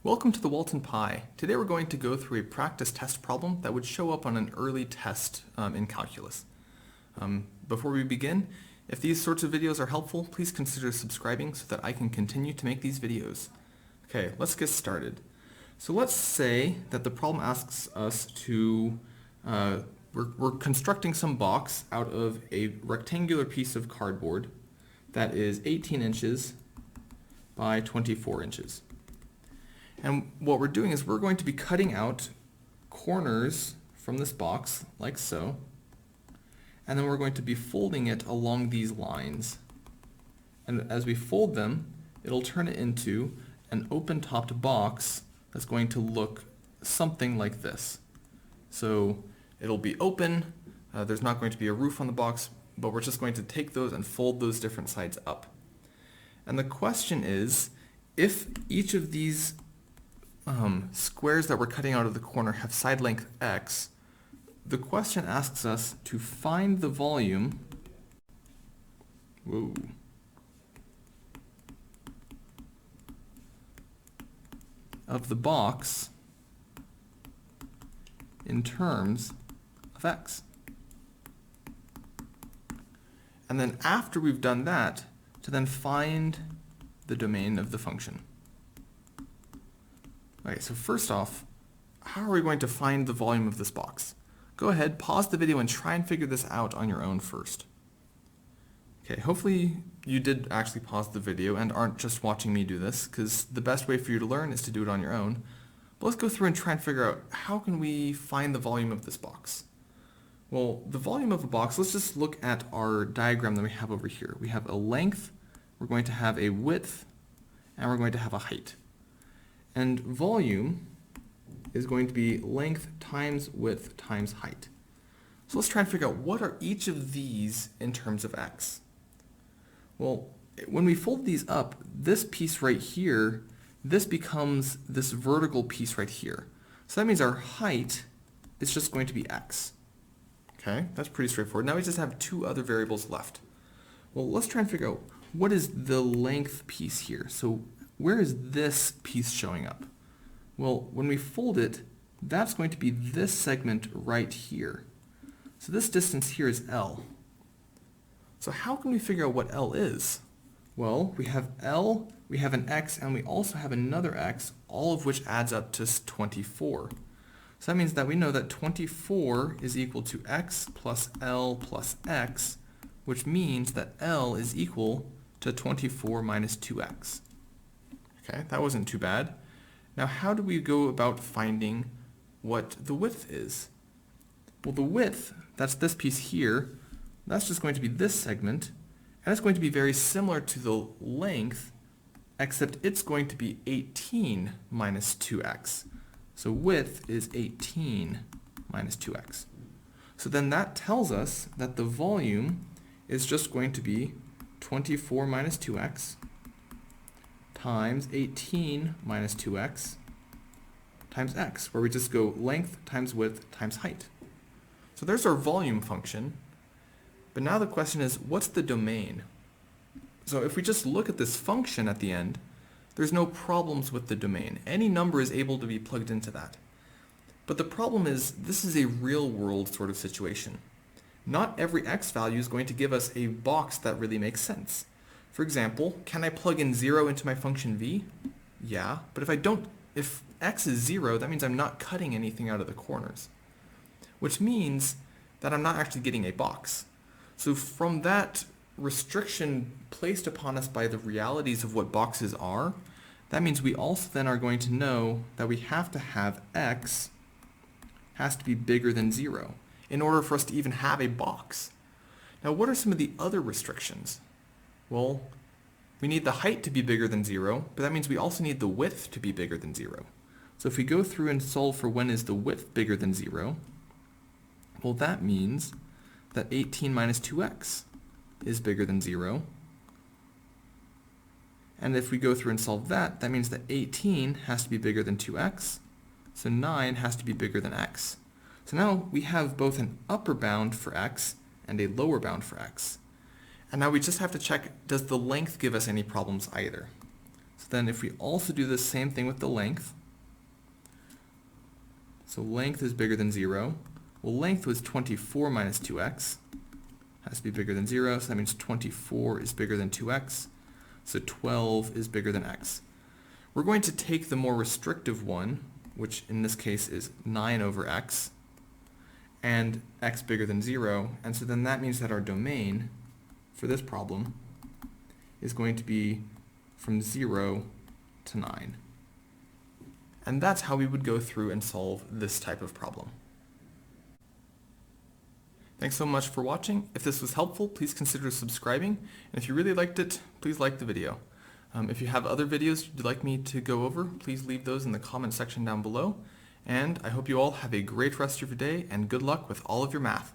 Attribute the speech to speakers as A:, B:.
A: Welcome to the Walton Pi. Today we're going to go through a practice test problem that would show up on an early test in calculus. Before we begin, if these sorts of videos are helpful, please consider subscribing so that I can continue to make these videos. Okay, let's get started. So let's say that the problem asks us to, we're constructing some box out of a rectangular piece of cardboard that is 18 inches by 24 inches. And what we're doing is we're going to be cutting out corners from this box, like so, and then we're going to be folding it along these lines. And as we fold them, it'll turn it into an open-topped box that's going to look something like this. So it'll be open, there's not going to be a roof on the box, but we're just going to take those and fold those different sides up. And the question is, if each of these squares that we're cutting out of the corner have side length x, the question asks us to find the volume of the box in terms of x. And then after we've done that, to then find the domain of the function. Okay, so first off, how are we going to find the volume of this box? Go ahead, pause the video and try and figure this out on your own first. Okay, hopefully you did actually pause the video and aren't just watching me do this, because the best way for you to learn is to do it on your own. But let's go through and try and figure out how can we find the volume of this box. Well, the volume of a box, let's just look at our diagram that we have over here. We have a length, we're going to have a width, and we're going to have a height. And volume is going to be length times width times height. So let's try and figure out what are each of these in terms of x. Well, when we fold these up, this piece right here, this becomes this vertical piece right here. So that means our height is just going to be x. Okay, that's pretty straightforward. Now we just have two other variables left. Well, let's try and figure out what is the length piece here. So where is this piece showing up? Well, when we fold it, that's going to be this segment right here. So this distance here is L. So how can we figure out what L is? Well, we have L, we have an x, and we also have another x, all of which adds up to 24. So that means that we know that 24 is equal to x plus L plus x, which means that L is equal to 24 minus 2x. Okay, that wasn't too bad. Now how do we go about finding what the width is? Well, the width, that's this piece here, that's just going to be this segment, and it's going to be very similar to the length, except it's going to be 18 minus 2x. So width is 18 minus 2x. So then that tells us that the volume is just going to be 24 minus 2x times 18 minus 2x times x, where we just go length times width times height. So there's our volume function. But now the question is, what's the domain? So if we just look at this function at the end, there's no problems with the domain. Any number is able to be plugged into that. But the problem is, this is a real world sort of situation. Not every x value is going to give us a box that really makes sense. For example, can I plug in 0 into my function v? Yeah, but if x is 0, that means I'm not cutting anything out of the corners, which means that I'm not actually getting a box. So from that restriction placed upon us by the realities of what boxes are, that means we also then are going to know that we have to have x has to be bigger than 0 in order for us to even have a box. Now what are some of the other restrictions? Well, we need the height to be bigger than 0, but that means we also need the width to be bigger than 0. So if we go through and solve for when is the width bigger than 0, well, that means that 18 minus 2x is bigger than 0. And if we go through and solve that, that means that 18 has to be bigger than 2x, so 9 has to be bigger than x. So now we have both an upper bound for x and a lower bound for x. And now we just have to check, does the length give us any problems either? So then if we also do the same thing with the length, so length is bigger than 0. Well, length was 24 minus 2x. Has to be bigger than 0, so that means 24 is bigger than 2x. So 12 is bigger than x. We're going to take the more restrictive one, which in this case is 9 over x, and x bigger than 0, and so then that means that our domain for this problem is going to be from 0 to 9. And that's how we would go through and solve this type of problem. Thanks so much for watching. If this was helpful, please consider subscribing, and if you really liked it, please like the video. If you have other videos you'd like me to go over, please leave those in the comment section down below, and I hope you all have a great rest of your day and good luck with all of your math.